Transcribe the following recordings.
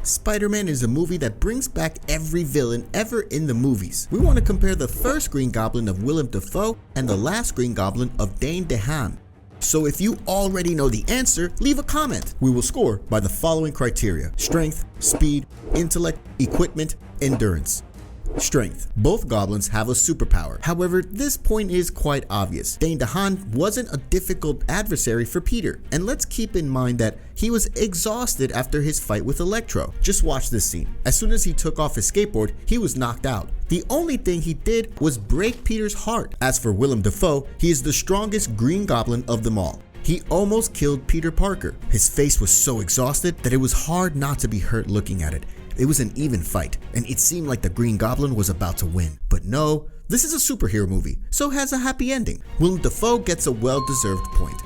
Spider-Man is a movie that brings back every villain ever in the movies. We want to compare the first Green Goblin of Willem Dafoe and the last Green Goblin of Dane DeHaan. So if you already know the answer, leave a comment. We will score by the following criteria: strength, speed, intellect, equipment, endurance. Strength. Both goblins have a superpower. However, this point is quite obvious. Dane DeHaan wasn't a difficult adversary for Peter, and let's keep in mind that he was exhausted after his fight with Electro. Just watch this scene. As soon as he took off his skateboard, he was knocked out. The only thing he did was break Peter's heart. As for Willem Dafoe, he is the strongest Green Goblin of them all. He almost killed Peter Parker. His face was so exhausted that it was hard not to be hurt looking at it. It was an even fight, and it seemed like the Green Goblin was about to win. But no, this is a superhero movie, so it has a happy ending. Willem Dafoe gets a well-deserved point.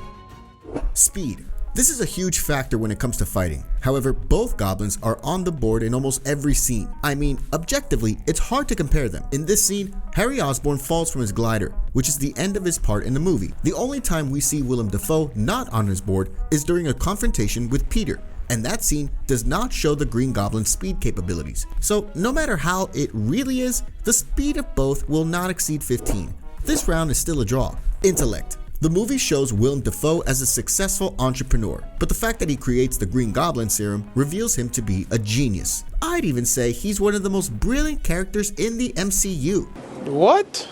Speed. This is a huge factor when it comes to fighting. However, both goblins are on the board in almost every scene. I mean, objectively, it's hard to compare them. In this scene, Harry Osborne falls from his glider, which is the end of his part in the movie. The only time we see Willem Dafoe not on his board is during a confrontation with Peter. And that scene does not show the Green Goblin's speed capabilities. So no matter how it really is, the speed of both will not exceed 15. This round is still a draw. Intellect. The movie shows Willem Dafoe as a successful entrepreneur, but the fact that he creates the Green Goblin serum reveals him to be a genius. I'd even say he's one of the most brilliant characters in the MCU. What?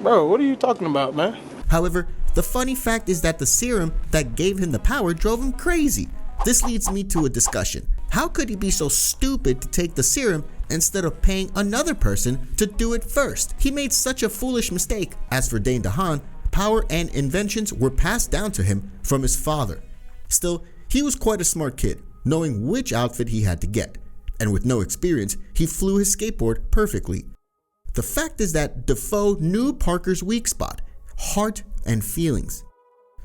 Bro, what are you talking about, man? However, the funny fact is that the serum that gave him the power drove him crazy. This leads me to a discussion. How could he be so stupid to take the serum instead of paying another person to do it first? He made such a foolish mistake. As for Dane DeHaan, power and inventions were passed down to him from his father. Still, he was quite a smart kid, knowing which outfit he had to get. And with no experience, he flew his skateboard perfectly. The fact is that Dafoe knew Parker's weak spot: heart and feelings.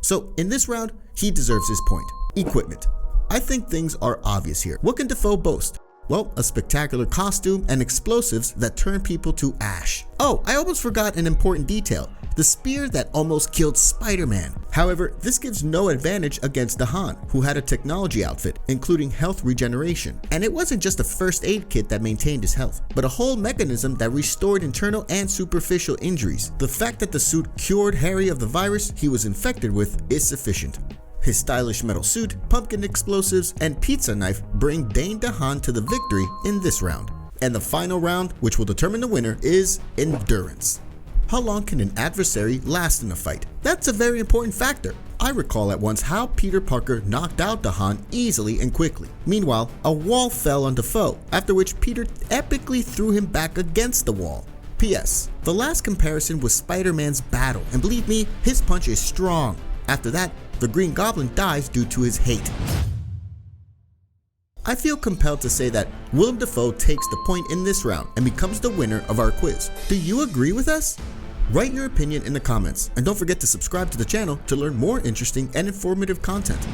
So in this round, he deserves his point. Equipment. I think things are obvious here. What can Dafoe boast? Well, a spectacular costume and explosives that turn people to ash. Oh, I almost forgot an important detail: the spear that almost killed Spider-Man. However, this gives no advantage against DeHaan, who had a technology outfit, including health regeneration. And it wasn't just a first aid kit that maintained his health, but a whole mechanism that restored internal and superficial injuries. The fact that the suit cured Harry of the virus he was infected with is sufficient. His stylish metal suit, pumpkin explosives, and pizza knife bring Dane DeHaan to the victory in this round. And the final round, which will determine the winner, is endurance. How long can an adversary last in a fight? That's a very important factor. I recall at once how Peter Parker knocked out DeHaan easily and quickly. Meanwhile, a wall fell on Dafoe, after which Peter epically threw him back against the wall. P.S. The last comparison was Spider-Man's battle, and believe me, his punch is strong. After that, the Green Goblin dies due to his hate. I feel compelled to say that Willem Dafoe takes the point in this round and becomes the winner of our quiz. Do you agree with us? Write your opinion in the comments, and don't forget to subscribe to the channel to learn more interesting and informative content.